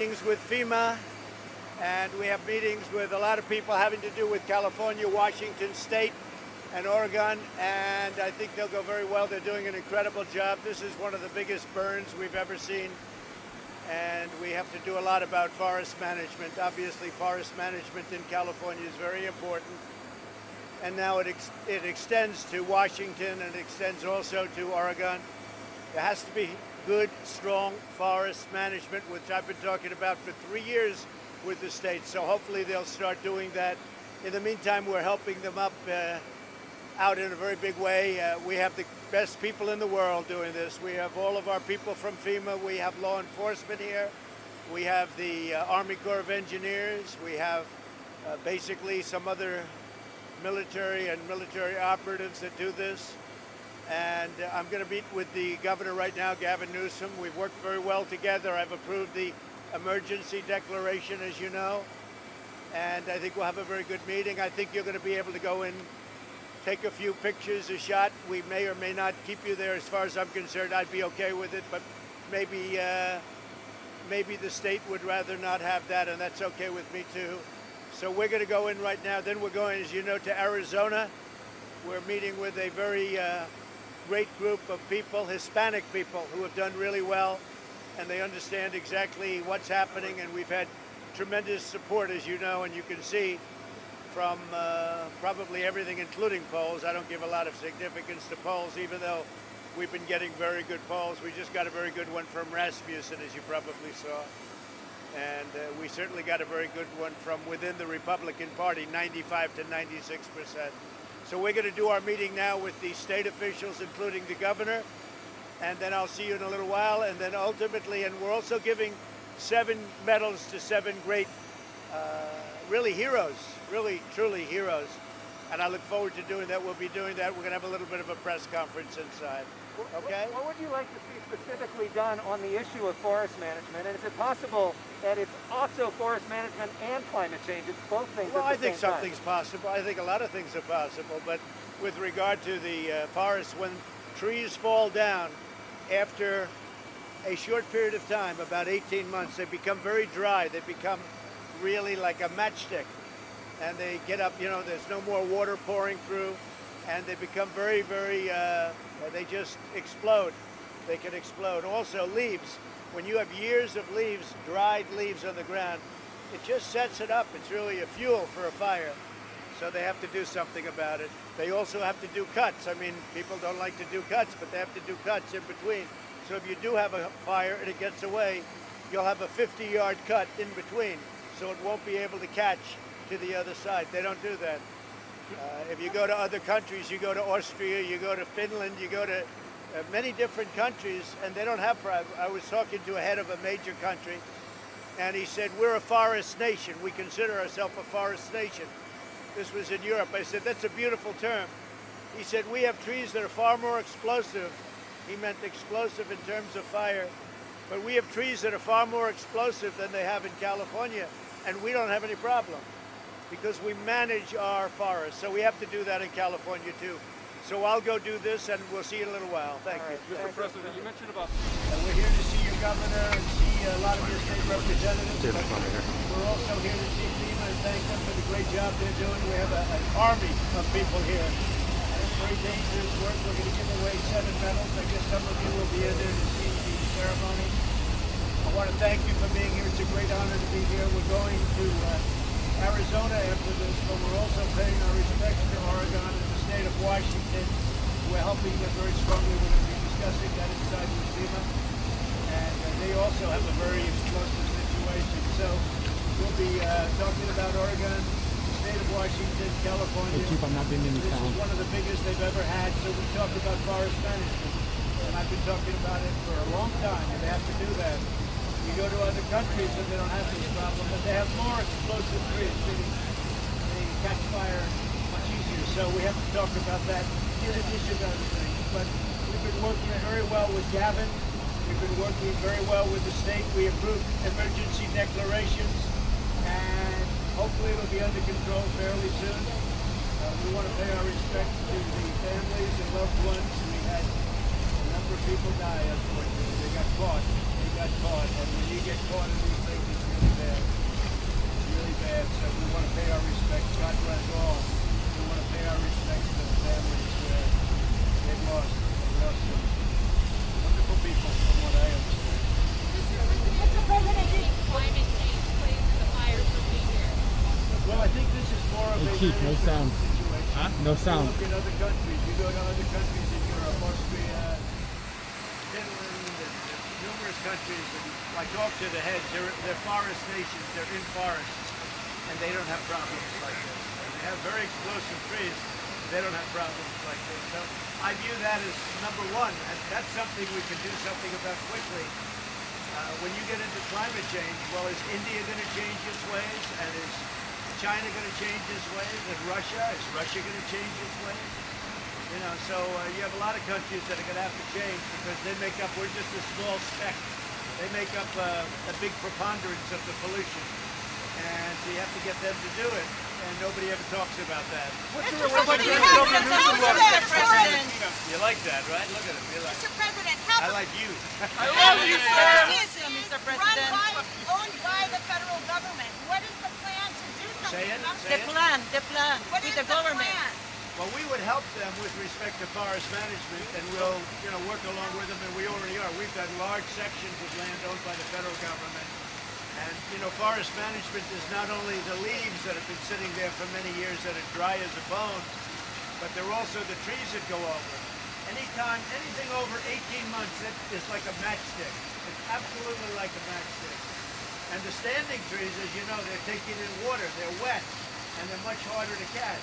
Meetings with FEMA, and we have meetings with a lot of people having to do with California, Washington State, and Oregon, and I think they'll go very well. They're doing an incredible job. This is one of the biggest burns we've ever seen, and we have to do a lot about forest management. Obviously, forest management in California is very important, and now it extends to Washington and it extends also to Oregon. There has to be good, strong forest management, which I've been talking about for 3 years with the state. So hopefully they'll start doing that. In the meantime, we're helping them out in a very big way. We have the best people in the world doing this. We have all of our people from FEMA. We have law enforcement here. We have the Army Corps of Engineers. We have basically some other military and military operatives that do this. And I'm going to meet with the governor right now, Gavin Newsom. We've worked very well together. I've approved the emergency declaration, as you know, and I think we'll have a very good meeting. I think you're going to be able to go in, take a few pictures, a shot. We may or may not keep you there. As far as I'm concerned, I'd be okay with it, but maybe the state would rather not have that, and that's okay with me too. So we're going to go in right now. Then we're going, as you know, to Arizona. We're meeting with a very great group of people, Hispanic people, who have done really well, and they understand exactly what's happening, and we've had tremendous support, as you know, and you can see from probably everything, including polls. I don't give a lot of significance to polls, even though we've been getting very good polls. We just got a very good one from Rasmussen, as you probably saw, and we certainly got a very good one from within the Republican Party, 95 to 96%. So we're going to do our meeting now with the state officials, including the governor, and then I'll see you in a little while. And then ultimately, and we're also giving 7 medals to 7 great, really heroes, really, truly heroes. And I look forward to doing that. We'll be doing that. We're going to have a little bit of a press conference inside. Okay? What would you like to see specifically done on the issue of forest management? And is it possible that it's also forest management and climate change? It's both things Well, at the I think same time. something's possible. I think a lot of things are possible. But with regard to the forests, when trees fall down after a short period of time, about 18 months, they become very dry. They become really like a matchstick. And they get up, there's no more water pouring through. And they become very, very, they just explode. They can explode. Also, leaves. When you have years of leaves, dried leaves on the ground, it just sets it up. It's really a fuel for a fire. So they have to do something about it. They also have to do cuts. I mean, people don't like to do cuts, but they have to do cuts in between. So if you do have a fire and it gets away, you'll have a 50-yard cut in between. So it won't be able to catch to the other side. They don't do that. If you go to other countries, you go to Austria, you go to Finland, you go to many different countries, and they don't have fire. I was talking to a head of a major country, and he said, we're a forest nation. We consider ourselves a forest nation. This was in Europe. I said, that's a beautiful term. He said, we have trees that are far more explosive. He meant explosive in terms of fire. But we have trees that are far more explosive than they have in California, and we don't have any problem, because we manage our forests. So we have to do that in California too. So I'll go do this, and we'll see you in a little while. Thank you. Mr. President, you mentioned about... We're here to see your governor and see a lot of your state representatives. But we're also here to see FEMA and thank them for the great job they're doing. We have an army of people here. And it's very dangerous work. We're going to give away 7 medals. I guess some of you will be in there to see the ceremony. I want to thank you for being here. It's a great honor to be here. We're going to Arizona after this, but we're also paying our respects to Oregon and the state of Washington. We're helping them very strongly. We're going to be discussing that inside with FEMA. And they also have a very explosive situation. So we'll be talking about Oregon, the state of Washington, California. This is one of the biggest they've ever had. So we talk about forest management. And I've been talking about it for a long time, and they have to do that. You go to other countries and they don't have this problem, but they have more explosive trees. They catch fire much easier. So we have to talk about that in addition to other things. But we've been working very well with Gavin. We've been working very well with the state. We approved emergency declarations, and hopefully it'll be under control fairly soon. We want to pay our respects to the families and loved ones. We had a number of people die, unfortunately. They got caught. And when you get caught in these things, Chief, no sound. Huh? No sound. Look in other countries. You go to other countries in Europe, Austria, Finland, and numerous countries, and I talk to the heads. They're forest nations. They're in forests, and they don't have problems like this. And they have very explosive trees. They don't have problems like this. So I view that as number one, and that's something we can do something about quickly. When you get into climate change, well, is India going to change its ways? And is China going to change its ways? And Russia? Is Russia going to change its ways? You know, so you have a lot of countries that are going to have to change because they make up, we're just a small speck. They make up a big preponderance of the pollution. And so you have to get them to do it. And nobody ever talks about that. Mr. President, You like that, right? Look at him. You like Mr. President, I like you. I love you, sir. Mr. President. Owned by the federal government. What is the plan to do something Say it, about say it? it. The plan What with is the government. plan? Well, we would help them with respect to forest management, and we'll, work along with them, and we already are. We've got large sections of land owned by the federal government, and forest management is not only the leaves that have been sitting there for many years that are dry as a bone, but they're also the trees that go over. Anything over 18 months, it is like a matchstick. It's absolutely like a matchstick. And the standing trees, as you know, they're taking in water, they're wet, and they're much harder to catch.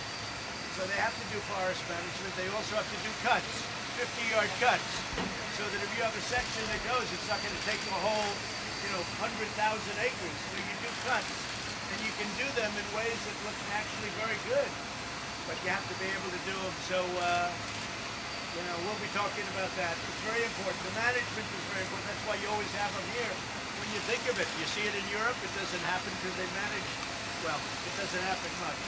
So they have to do forest management. They also have to do cuts, 50-yard cuts, so that if you have a section that goes, it's not going to take the whole, 100,000 acres. So you do cuts, and you can do them in ways that look actually very good, but you have to be able to do them. So, we'll be talking about that. It's very important. The management is very important. That's why you always have them here. When you think of it, you see it in Europe. It doesn't happen because they manage. Well, it doesn't happen much.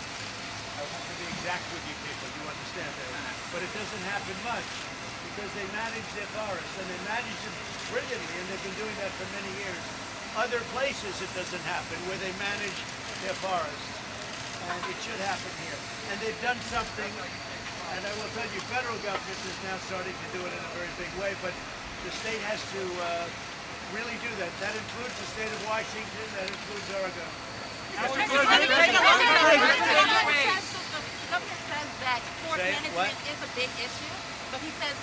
I have to be exact with you people, you understand that. But it doesn't happen much because they manage their forests, and they manage them brilliantly, and they've been doing that for many years. Other places it doesn't happen where they manage their forests, and it should happen here. And they've done something, and I will tell you, federal government is now starting to do it in a very big way, but the state has to really do that. That includes the state of Washington, that includes Oregon. The governor says that forest Say it, management what? is a big issue, but he says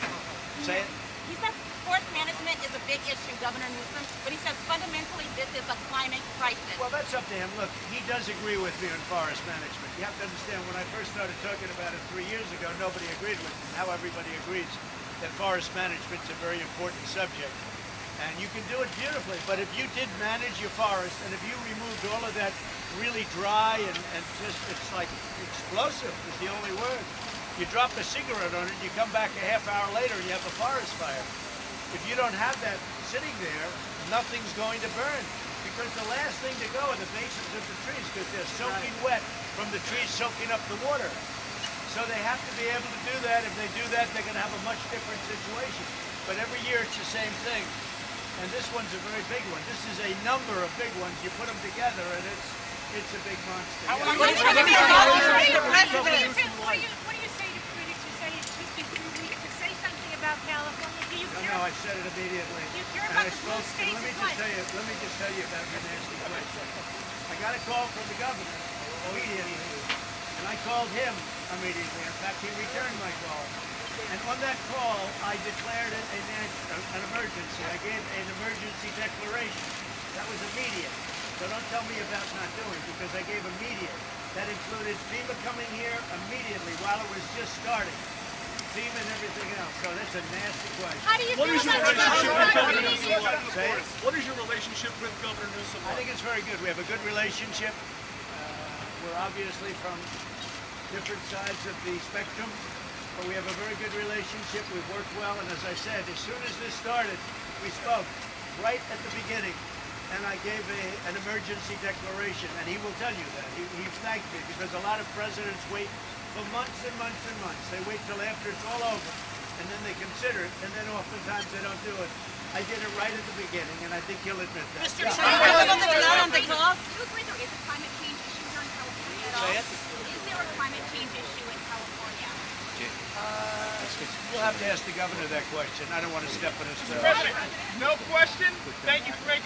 Say it. he says forest management is a big issue, Governor Newsom, but he says fundamentally this is a climate crisis. Well, that's up to him. Look, he does agree with me on forest management. You have to understand, when I first started talking about it 3 years ago, nobody agreed with me. Now everybody agrees that forest management is a very important subject. And you can do it beautifully, but if you did manage your forest, and if you removed all of that really dry and just, it's like explosive is the only word. You drop a cigarette on it, you come back a half hour later and you have a forest fire. If you don't have that sitting there, nothing's going to burn. Because the last thing to go are the bases of the trees, because they're soaking wet from the trees soaking up the water. So they have to be able to do that. If they do that, they're going to have a much different situation. But every year it's the same thing. And this one's a very big one. This is a number of big ones. You put them together and it's a big monster. What do you say to What critics do you say to critics who say it's just been 2 weeks to say something about California? Do you care? No, I said it immediately. Do you care And about I the blue spoke, states let me as just much? let me just tell you about your nasty question. I got a call from the governor immediately, and I called him immediately. In fact, he returned my call. And on that call, I declared it an emergency. I gave an emergency declaration. That was immediate. So don't tell me about not doing, because I gave immediate. That included FEMA coming here immediately while it was just starting. FEMA and everything else. So that's a nasty question. How do you What is feel your about relationship with Governor Newsom? Say it. What is your relationship with Governor Newsom? I think it's very good. We have a good relationship. We're obviously from different sides of the spectrum, but we have a very good relationship. We've worked well, and as I said, as soon as this started, we spoke right at the beginning, and I gave an emergency declaration, and he will tell you that. He thanked me, because a lot of presidents wait for months and months and months. They wait till after it's all over, and then they consider it, and then oftentimes they don't do it. I did it right at the beginning, and I think he'll admit that. Mr. President, Is there on the class? do you agree there is a climate change issue here in California at all? Say it. Is there a climate change issue in California? You'll have to ask the governor that question. I don't want to step on his toes. President, no question. Thank you for making